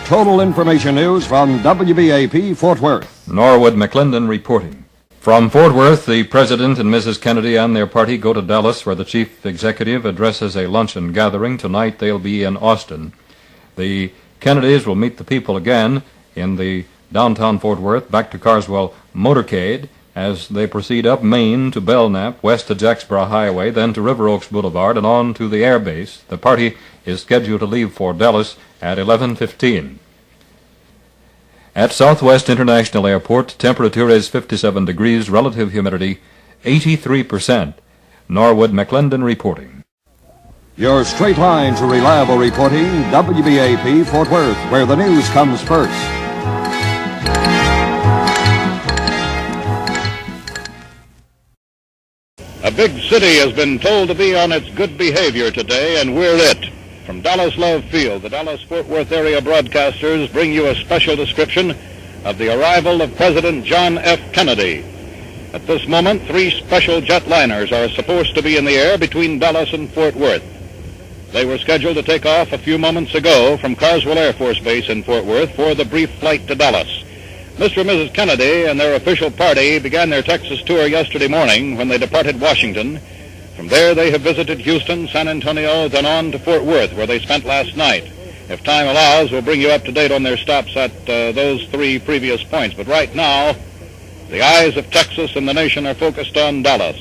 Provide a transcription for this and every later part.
Total Information News from WBAP Fort Worth. Norwood McClendon reporting. From Fort Worth, the President and Mrs. Kennedy and their party go to Dallas, where the Chief Executive addresses a luncheon gathering. Tonight they'll be in Austin. The Kennedys will meet the people again in the downtown Fort Worth, back to Carswell motorcade, as they proceed up Main to Belknap, west to Jacksboro Highway, then to River Oaks Boulevard, and on to the air base. The party is scheduled to leave for Dallas at 11:15. At Southwest International Airport, temperature is 57 degrees, relative humidity 83%. Norwood McClendon reporting. Your straight line to reliable reporting, WBAP Fort Worth, where the news comes first. A big city has been told to be on its good behavior today, and we're it. From Dallas Love Field, the Dallas-Fort Worth area broadcasters bring you a special description of the arrival of President John F. Kennedy. At this moment, 3 special jetliners are supposed to be in the air between Dallas and Fort Worth. They were scheduled to take off a few moments ago from Carswell Air Force Base in Fort Worth for the brief flight to Dallas. Mr. and Mrs. Kennedy and their official party began their Texas tour yesterday morning when they departed Washington. From there, they have visited Houston, San Antonio, then on to Fort Worth, where they spent last night. If time allows, we'll bring you up to date on their stops at those 3 previous points. But right now, the eyes of Texas and the nation are focused on Dallas.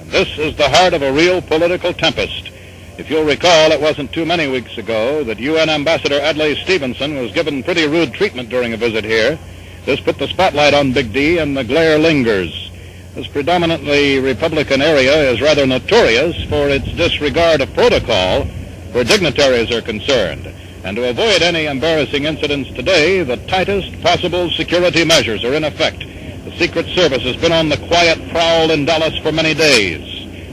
And this is the heart of a real political tempest. If you'll recall, it wasn't too many weeks ago that UN Ambassador Adlai Stevenson was given pretty rude treatment during a visit here. This put the spotlight on Big D, and the glare lingers. This predominantly Republican area is rather notorious for its disregard of protocol where dignitaries are concerned. And to avoid any embarrassing incidents today, the tightest possible security measures are in effect. The Secret Service has been on the quiet prowl in Dallas for many days,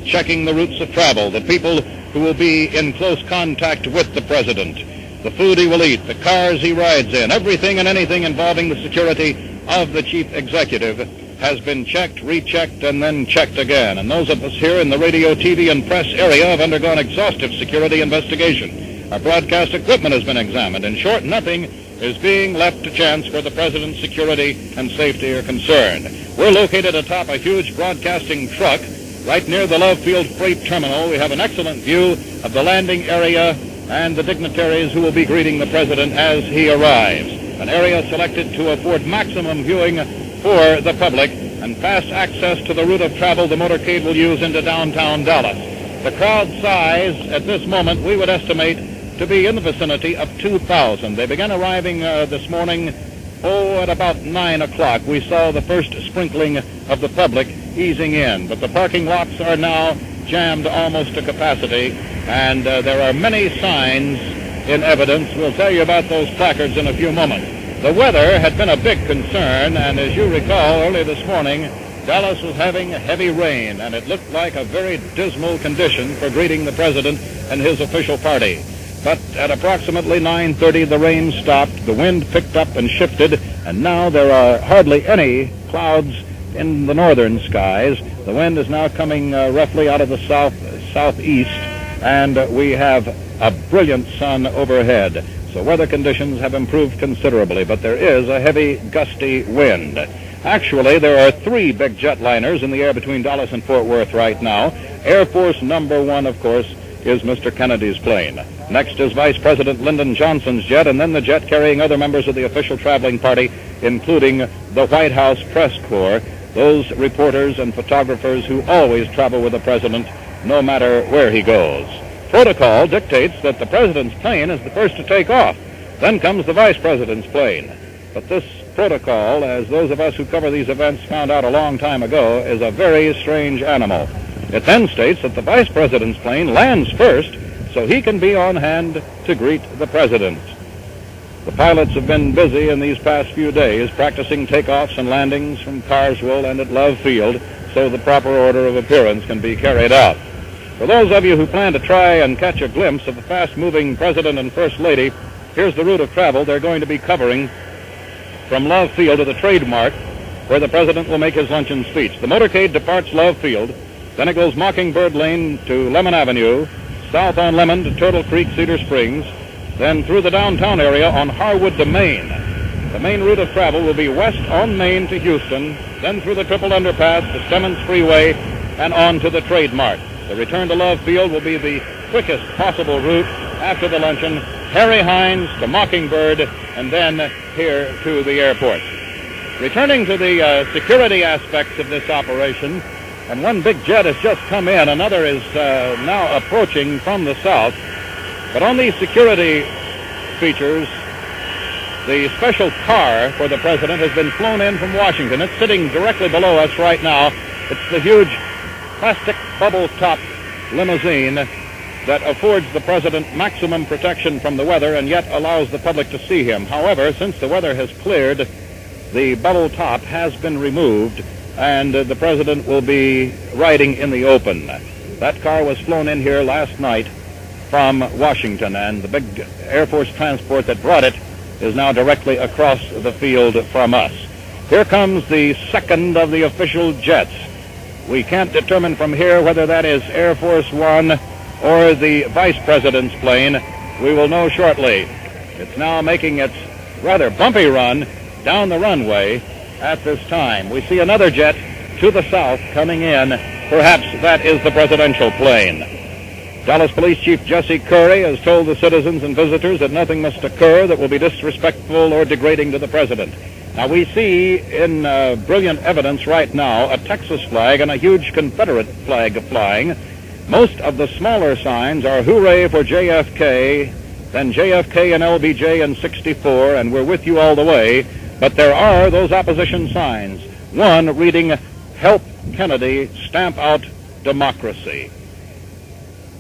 checking the routes of travel, the people who will be in close contact with the president, the food he will eat, the cars he rides in, everything and anything involving the security of the chief executive has been checked, rechecked, and then checked again. And those of us here in the radio, TV, and press area have undergone exhaustive security investigation. Our broadcast equipment has been examined. In short, nothing is being left to chance where the president's security and safety are concerned. We're located atop a huge broadcasting truck right near the Love Field Freight Terminal. We have an excellent view of the landing area and the dignitaries who will be greeting the president as he arrives. An area selected to afford maximum viewing for the public and fast access to the route of travel the motorcade will use into downtown Dallas. The crowd size at this moment we would estimate to be in the vicinity of 2,000. They began arriving this morning, at about 9 o'clock. We saw the first sprinkling of the public easing in, but the parking lots are now jammed almost to capacity, and there are many signs in evidence. We'll tell you about those placards in a few moments. The weather had been a big concern, and as you recall, early this morning, Dallas was having heavy rain, and it looked like a very dismal condition for greeting the president and his official party. But at approximately 9:30, the rain stopped, the wind picked up and shifted, and now there are hardly any clouds in the northern skies. The wind is now coming roughly out of the southeast, and we have a brilliant sun overhead. So weather conditions have improved considerably, but there is a heavy, gusty wind. Actually, there are 3 big jetliners in the air between Dallas and Fort Worth right now. Air Force number 1, of course, is Mr. Kennedy's plane. Next is Vice President Lyndon Johnson's jet, and then the jet carrying other members of the official traveling party, including the White House press corps, those reporters and photographers who always travel with the president, no matter where he goes. Protocol dictates that the president's plane is the first to take off. Then comes the vice president's plane. But this protocol, as those of us who cover these events found out a long time ago, is a very strange animal. It then states that the vice president's plane lands first so he can be on hand to greet the president. The pilots have been busy in these past few days practicing takeoffs and landings from Carswell and at Love Field so the proper order of appearance can be carried out. For those of you who plan to try and catch a glimpse of the fast-moving President and First Lady, here's the route of travel they're going to be covering from Love Field to the Trademark, where the President will make his luncheon speech. The motorcade departs Love Field, then it goes Mockingbird Lane to Lemon Avenue, south on Lemon to Turtle Creek, Cedar Springs, then through the downtown area on Harwood to Main. The main route of travel will be west on Main to Houston, then through the triple underpass to Stemmons Freeway, and on to the Trade Mart. The return to Love Field will be the quickest possible route after the luncheon. Harry Hines to Mockingbird, and then here to the airport. Returning to the security aspects of this operation, and one big jet has just come in, another is now approaching from the south. But on these security features, the special car for the president has been flown in from Washington. It's sitting directly below us right now. It's the huge plastic bubble-top limousine that affords the president maximum protection from the weather and yet allows the public to see him. However, since the weather has cleared, the bubble top has been removed, and the president will be riding in the open. That car was flown in here last night from Washington, and the big Air Force transport that brought it is now directly across the field from us. Here comes the second of the official jets. We can't determine from here whether that is Air Force One or the Vice President's plane. We will know shortly. It's now making its rather bumpy run down the runway at this time. We see another jet to the south coming in. Perhaps that is the presidential plane. Dallas Police Chief Jesse Curry has told the citizens and visitors that nothing must occur that will be disrespectful or degrading to the president. Now, we see in brilliant evidence right now a Texas flag and a huge Confederate flag flying. Most of the smaller signs are hooray for JFK, then JFK and LBJ in 64, and we're with you all the way. But there are those opposition signs. One reading, help Kennedy stamp out democracy.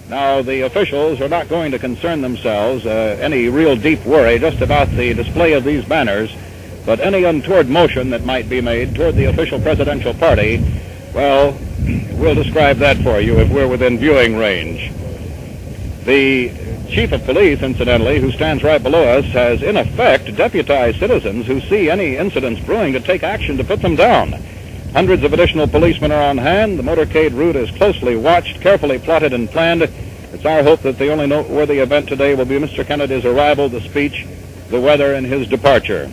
Now, the officials are not going to concern themselves any real deep worry just about the display of these banners, but any untoward motion that might be made toward the official presidential party, well, we'll describe that for you if we're within viewing range. The chief of police, incidentally, who stands right below us, has in effect deputized citizens who see any incidents brewing to take action to put them down. Hundreds of additional policemen are on hand. The motorcade route is closely watched, carefully plotted and planned. It's our hope that the only noteworthy event today will be Mr. Kennedy's arrival, the speech, the weather, and his departure.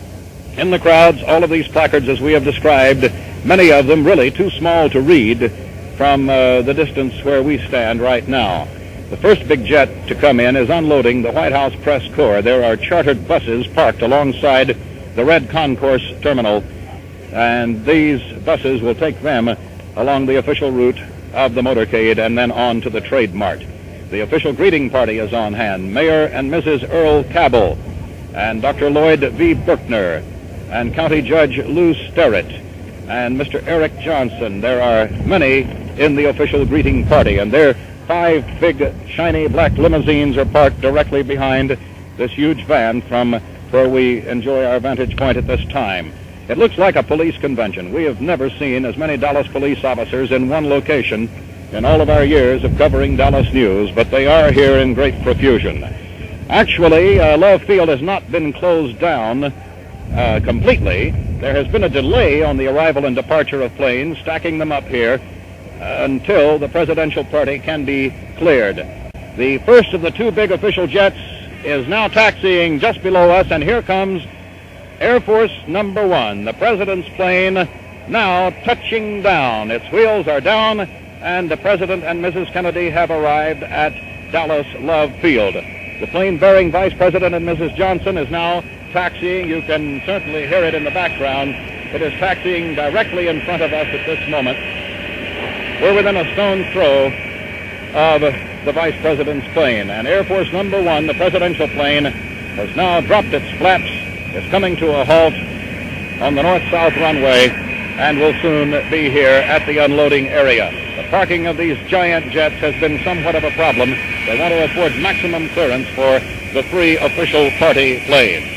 In the crowds, all of these placards, as we have described, many of them really too small to read from the distance where we stand right now. The first big jet to come in is unloading the White House press corps. There are chartered buses parked alongside the Red Concourse terminal, and these buses will take them along the official route of the motorcade and then on to the Trade Mart. The official greeting party is on hand. Mayor and Mrs. Earl Cabell and Dr. Lloyd V. Berkner and County Judge Lou Sterrett and Mr. Eric Johnson. There are many in the official greeting party, and their 5 big, shiny black limousines are parked directly behind this huge van from where we enjoy our vantage point at this time. It looks like a police convention. We have never seen as many Dallas police officers in one location in all of our years of covering Dallas news, but they are here in great profusion. Actually, Love Field has not been closed down completely. There has been a delay on the arrival and departure of planes, stacking them up here until the presidential party can be cleared. The first of the 2 big official jets is now taxiing just below us, and here comes Air Force Number 1, the president's plane, now touching down. Its wheels are down, and the president and Mrs. Kennedy have arrived at Dallas Love Field. The plane bearing Vice President and Mrs. Johnson is now taxiing. You can certainly hear it in the background. It is taxiing directly in front of us at this moment. We're within a stone's throw of the Vice President's plane. And Air Force Number 1, the presidential plane, has now dropped its flaps, is coming to a halt on the north-south runway, and will soon be here at the unloading area. The parking of these giant jets has been somewhat of a problem. They want to afford maximum clearance for the 3 official party planes.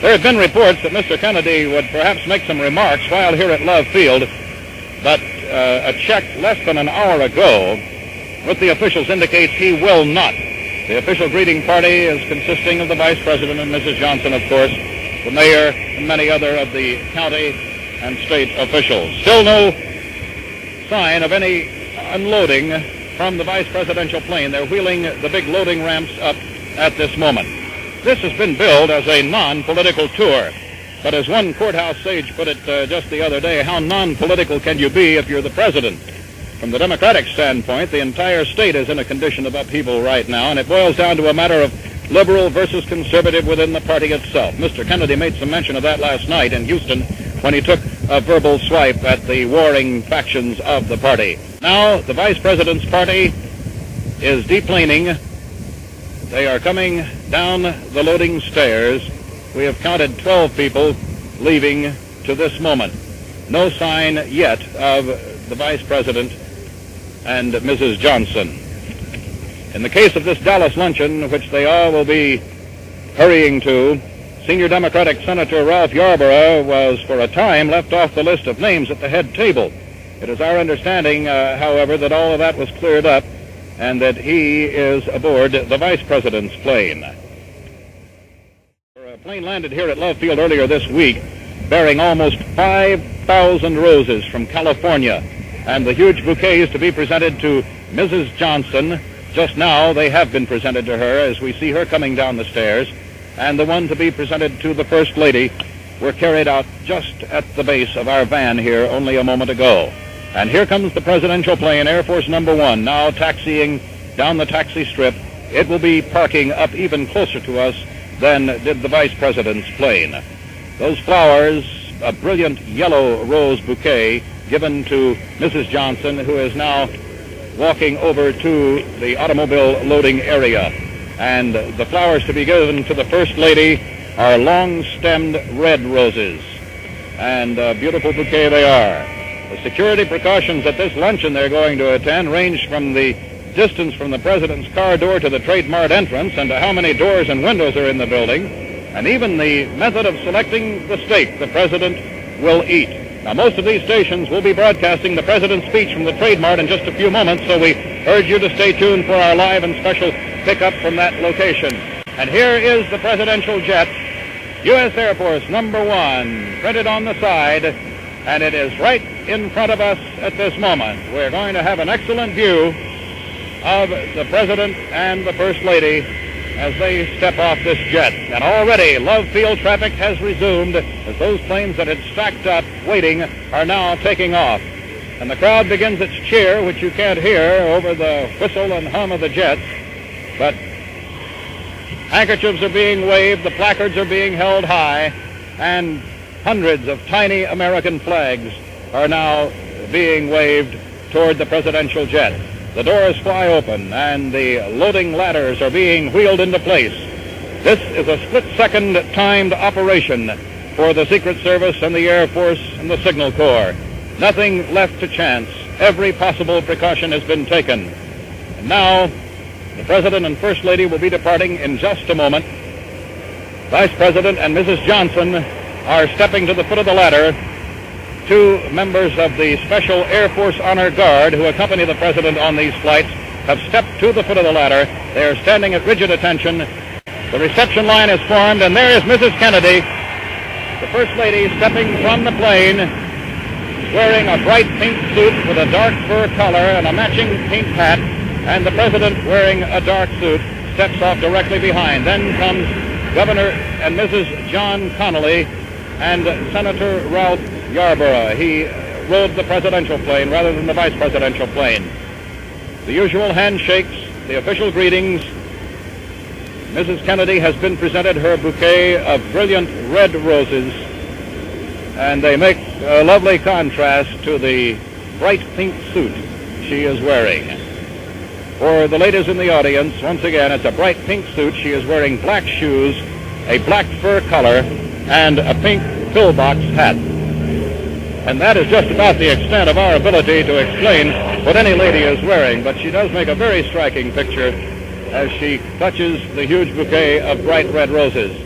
There have been reports that Mr. Kennedy would perhaps make some remarks while here at Love Field, but a check less than an hour ago with the officials indicates he will not. The official greeting party is consisting of the Vice President and Mrs. Johnson, of course, the mayor, and many other of the county and state officials. Still no sign of any unloading from the vice presidential plane. They're wheeling the big loading ramps up at this moment. This has been billed as a non-political tour. But as one courthouse sage put it just the other day, how non-political can you be if you're the president? From the Democratic standpoint, the entire state is in a condition of upheaval right now, and it boils down to a matter of liberal versus conservative within the party itself. Mr. Kennedy made some mention of that last night in Houston when he took a verbal swipe at the warring factions of the party. Now, the vice president's party is deplaning. They are coming down the loading stairs. We have counted 12 people leaving to this moment. No sign yet of the vice president and Mrs. Johnson. In the case of this Dallas luncheon, which they all will be hurrying to, Senior Democratic Senator Ralph Yarborough was for a time left off the list of names at the head table. It is our understanding, however, that all of that was cleared up and that he is aboard the vice president's plane. A plane landed here at Love Field earlier this week bearing almost 5,000 roses from California, and the huge bouquets to be presented to Mrs. Johnson. Just now they have been presented to her as we see her coming down the stairs, and the one to be presented to the First Lady were carried out just at the base of our van here only a moment ago. And here comes the presidential plane, Air Force Number 1, now taxiing down the taxi strip. It will be parking up even closer to us than did the vice president's plane. Those flowers, a brilliant yellow rose bouquet given to Mrs. Johnson, who is now walking over to the automobile loading area. And the flowers to be given to the First Lady are long-stemmed red roses. And a beautiful bouquet they are. The security precautions at this luncheon they're going to attend range from the distance from the president's car door to the Trade Mart entrance and to how many doors and windows are in the building, and even the method of selecting the steak the president will eat. Now, most of these stations will be broadcasting the president's speech from the Trade Mart in just a few moments, so we urge you to stay tuned for our live and special pickup from that location. And here is the presidential jet, U.S. Air Force Number 1, printed on the side, and it is right in front of us at this moment. We're going to have an excellent view of the President and the First Lady as they step off this jet. And already Love Field traffic has resumed as those planes that had stacked up waiting are now taking off. And the crowd begins its cheer, which you can't hear over the whistle and hum of the jets. But handkerchiefs are being waved, the placards are being held high, and hundreds of tiny American flags are now being waved toward the presidential jet. The doors fly open, and the loading ladders are being wheeled into place. This is a split-second timed operation for the Secret Service and the Air Force and the Signal Corps. Nothing left to chance. Every possible precaution has been taken. And now, the President and First Lady will be departing in just a moment. Vice President and Mrs. Johnson are stepping to the foot of the ladder. Two members of the Special Air Force Honor Guard who accompany the President on these flights have stepped to the foot of the ladder. They are standing at rigid attention. The reception line is formed, and there is Mrs. Kennedy, the First Lady, stepping from the plane, wearing a bright pink suit with a dark fur collar and a matching pink hat, and the President, wearing a dark suit, steps off directly behind. Then comes Governor and Mrs. John Connally and Senator Ralph Yarborough. He rode the presidential plane rather than the vice presidential plane. The usual handshakes, the official greetings. Mrs. Kennedy has been presented her bouquet of brilliant red roses, and they make a lovely contrast to the bright pink suit she is wearing. For the ladies in the audience, once again, it's a bright pink suit. She is wearing black shoes, a black fur collar, and a pink pillbox hat. And that is just about the extent of our ability to explain what any lady is wearing, but she does make a very striking picture as she touches the huge bouquet of bright red roses.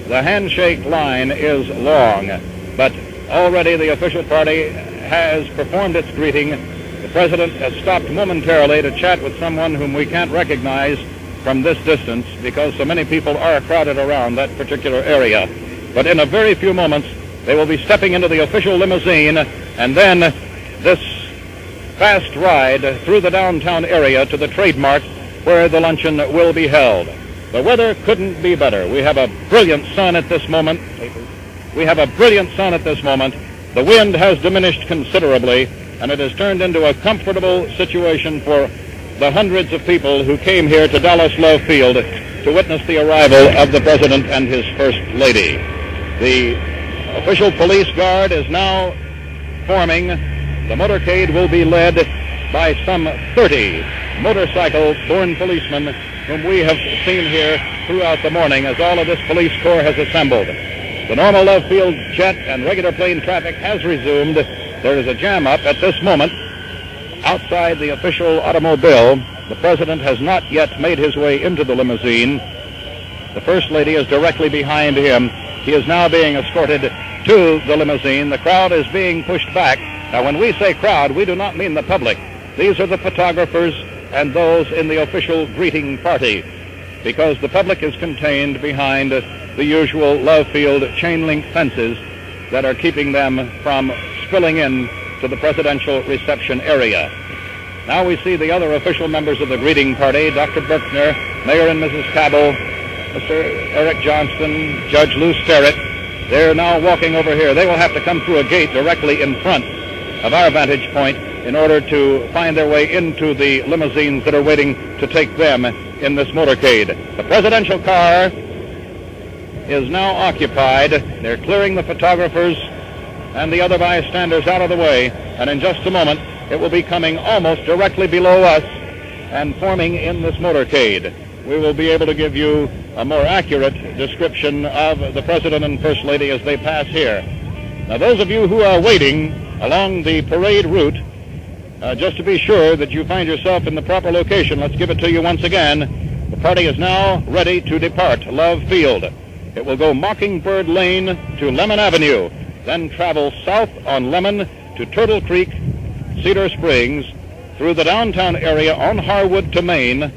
The handshake line is long, but already the official party has performed its greeting. The President has stopped momentarily to chat with someone whom we can't recognize from this distance because so many people are crowded around that particular area. But in a very few moments, they will be stepping into the official limousine, and then this fast ride through the downtown area to the Trade Mart where the luncheon will be held. The weather couldn't be better. We have a brilliant sun at this moment. The wind has diminished considerably, and it has turned into a comfortable situation for the hundreds of people who came here to Dallas Love Field to witness the arrival of the President and his First Lady. The official police guard is now forming. The motorcade will be led by some 30 motorcycle-borne policemen whom we have seen here throughout the morning as all of this police corps has assembled. The normal Love Field jet and regular plane traffic has resumed. There is a jam-up at this moment outside the official automobile. The President has not yet made his way into the limousine. The First Lady is directly behind him. He is now being escorted to the limousine. The crowd is being pushed back. Now, when we say crowd, we do not mean the public. These are the photographers and those in the official greeting party, because the public is contained behind the usual Love Field chain-link fences that are keeping them from spilling in to the presidential reception area. Now we see the other official members of the greeting party, Dr. Berkner, Mayor and Mrs. Cabell, Mr. Eric Johnston, Judge Lou Sterrett. They're now walking over here. They will have to come through a gate directly in front of our vantage point in order to find their way into the limousines that are waiting to take them in this motorcade. The presidential car is now occupied. They're clearing the photographers and the other bystanders out of the way, and in just a moment it will be coming almost directly below us and forming in this motorcade. We will be able to give you a more accurate description of the President and First Lady as they pass here. Now, those of you who are waiting along the parade route, just to be sure that you find yourself in the proper location, let's give it to you once again. The party is now ready to depart Love Field. It will go Mockingbird Lane to Lemon Avenue, then travel south on Lemon to Turtle Creek, Cedar Springs, through the downtown area on Harwood to Maine,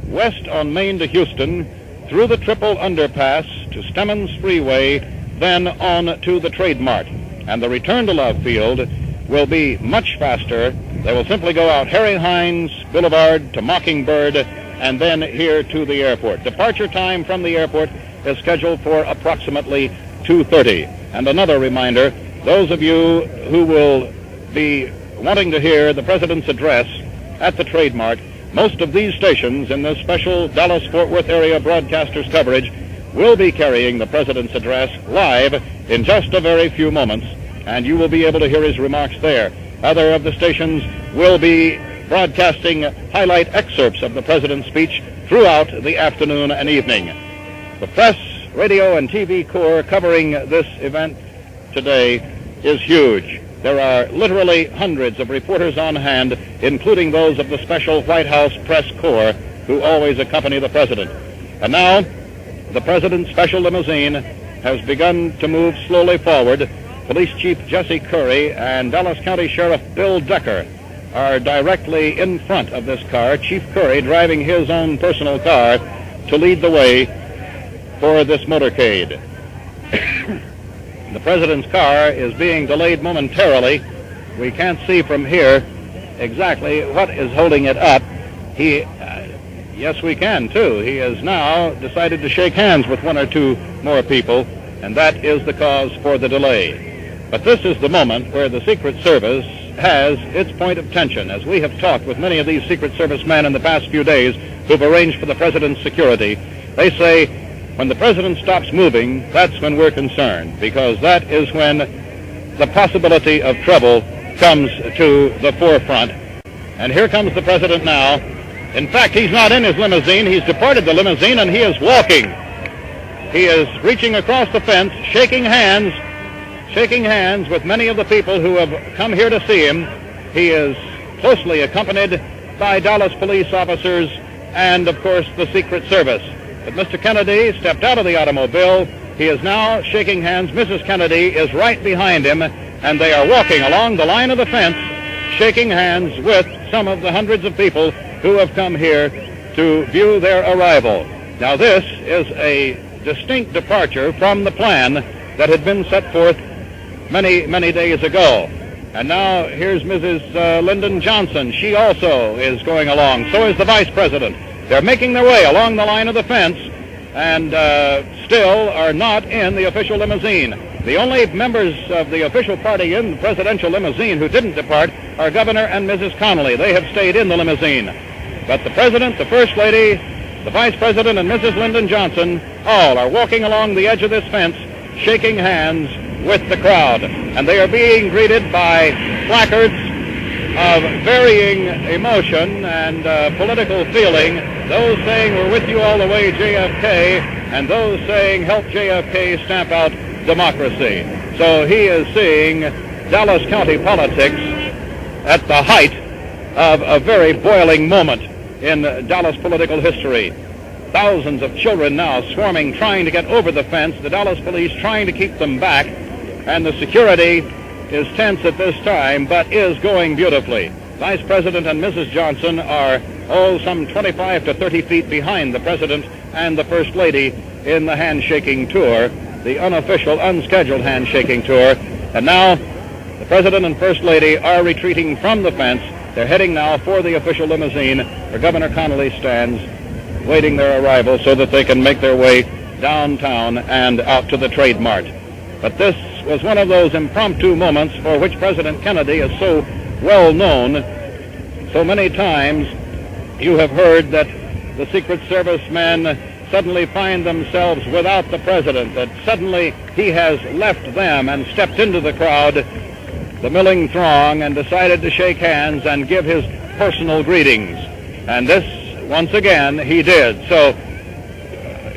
west on Maine to Houston, through the Triple Underpass to Stemmons Freeway, then on to the Trade Mart. And the return to Love Field will be much faster. They will simply go out Harry Hines Boulevard to Mockingbird and then here to the airport. Departure time from the airport is scheduled for approximately 2:30. And another reminder, those of you who will be wanting to hear the President's address at the Trade Mart, most of these stations in this special Dallas-Fort Worth area broadcasters coverage will be carrying the President's address live in just a very few moments, and you will be able to hear his remarks there. Other of the stations will be broadcasting highlight excerpts of the President's speech throughout the afternoon and evening. The press, radio, and TV corps covering this event today is huge. There are literally hundreds of reporters on hand, including those of the special White House press corps who always accompany the President. And now, the President's special limousine has begun to move slowly forward. Police Chief Jesse Curry and Dallas County Sheriff Bill Decker are directly in front of this car, Chief Curry driving his own personal car to lead the way for this motorcade. The President's car is being delayed momentarily. We can't see from here exactly what is holding it up. Yes, we can, too. He has now decided to shake hands with one or two more people, and that is the cause for the delay. But this is the moment where the Secret Service has its point of tension. As we have talked with many of these Secret Service men in the past few days who've arranged for the President's security, they say, when the President stops moving, that's when we're concerned, because that is when the possibility of trouble comes to the forefront. And here comes the President now. In fact, he's not in his limousine. He's departed the limousine, and he is walking. He is reaching across the fence, shaking hands with many of the people who have come here to see him. He is closely accompanied by Dallas police officers and, of course, the Secret Service. But Mr. Kennedy stepped out of the automobile. He is now shaking hands. Mrs. Kennedy is right behind him, and they are walking along the line of the fence, shaking hands with some of the hundreds of people who have come here to view their arrival. Now, this is a distinct departure from the plan that had been set forth many, many days ago. And now here's Mrs. Lyndon Johnson. She also is going along. So is the Vice President. They're making their way along the line of the fence, and still are not in the official limousine. The only members of the official party in the presidential limousine who didn't depart are Governor and Mrs. Connolly. They have stayed in the limousine. But the President, the First Lady, the Vice President, and Mrs. Lyndon Johnson all are walking along the edge of this fence, shaking hands with the crowd. And they are being greeted by placards of varying emotion and political feeling. Those saying, "We're with you all the way, JFK," and those saying, "Help JFK stamp out democracy." So he is seeing Dallas County politics at the height of a very boiling moment in Dallas political history. Thousands of children now swarming, trying to get over the fence, the Dallas police trying to keep them back, and the security is tense at this time, but is going beautifully. Vice President and Mrs. Johnson are, some 25 to 30 feet behind the President and the First Lady in the handshaking tour, the unofficial, unscheduled handshaking tour. And now the President and First Lady are retreating from the fence. They're heading now for the official limousine where Governor Connolly stands, waiting their arrival so that they can make their way downtown and out to the Trade Mart. But this was one of those impromptu moments for which President Kennedy is so well known. So many times you have heard that the Secret Service men suddenly find themselves without the President, that suddenly he has left them and stepped into the crowd, the milling throng, and decided to shake hands and give his personal greetings. And this, once again, he did. So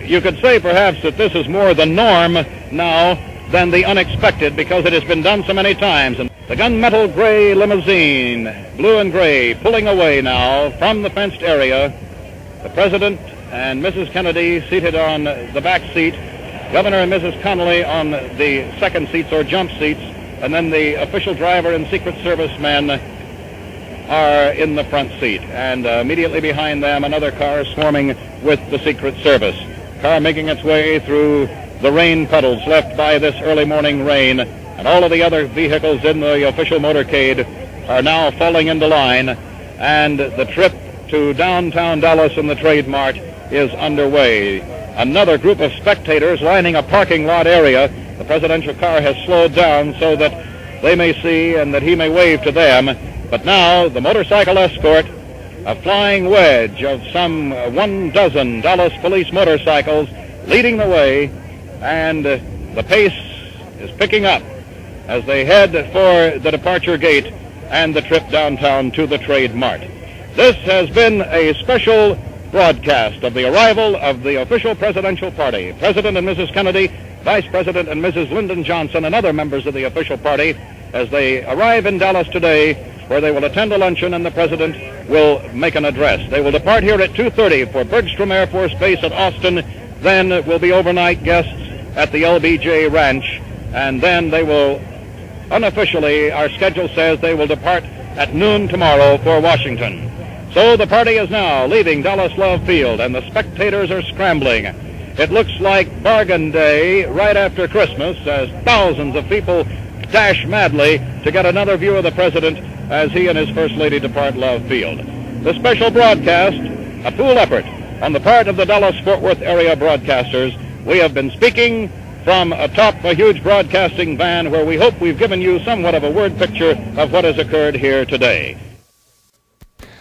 you could say perhaps that this is more the norm now than the unexpected, because it has been done so many times. And the gunmetal gray limousine, blue and gray, pulling away now from the fenced area. The President and Mrs. Kennedy seated on the back seat, Governor and Mrs. Connolly on the second seats or jump seats, and then the official driver and Secret Service men are in the front seat. And immediately behind them, another car swarming with the Secret Service. Car making its way through the rain puddles left by this early morning rain, and all of the other vehicles in the official motorcade are now falling into line, and the trip to downtown Dallas and the Trade Mart is underway. Another group of spectators lining a parking lot area. The presidential car has slowed down so that they may see and that he may wave to them. But now the motorcycle escort, a flying wedge of some 12 Dallas police motorcycles leading the way, and the pace is picking up as they head for the departure gate and the trip downtown to the Trade Mart. This has been a special broadcast of the arrival of the official presidential party. President and Mrs. Kennedy, Vice President and Mrs. Lyndon Johnson, and other members of the official party as they arrive in Dallas today, where they will attend a luncheon and the President will make an address. They will depart here at 2:30 for Bergstrom Air Force Base at Austin. Then will be overnight guests at the LBJ Ranch, and then they will, unofficially, our schedule says they will depart at noon tomorrow for Washington. So the party is now leaving Dallas Love Field, and the spectators are scrambling. It looks like bargain day right after Christmas, as thousands of people dash madly to get another view of the President as he and his First Lady depart Love Field. The special broadcast, a pool effort on the part of the Dallas-Fort Worth area broadcasters. We have been speaking from atop a huge broadcasting van where we hope we've given you somewhat of a word picture of what has occurred here today.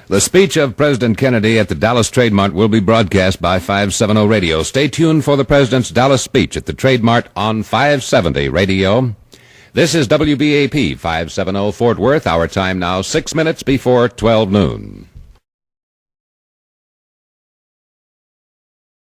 The speech of President Kennedy at the Dallas Trade Mart will be broadcast by 570 Radio. Stay tuned for the President's Dallas speech at the Trade Mart on 570 Radio. This is WBAP 570 Fort Worth. Our time now 6 minutes before 12 noon.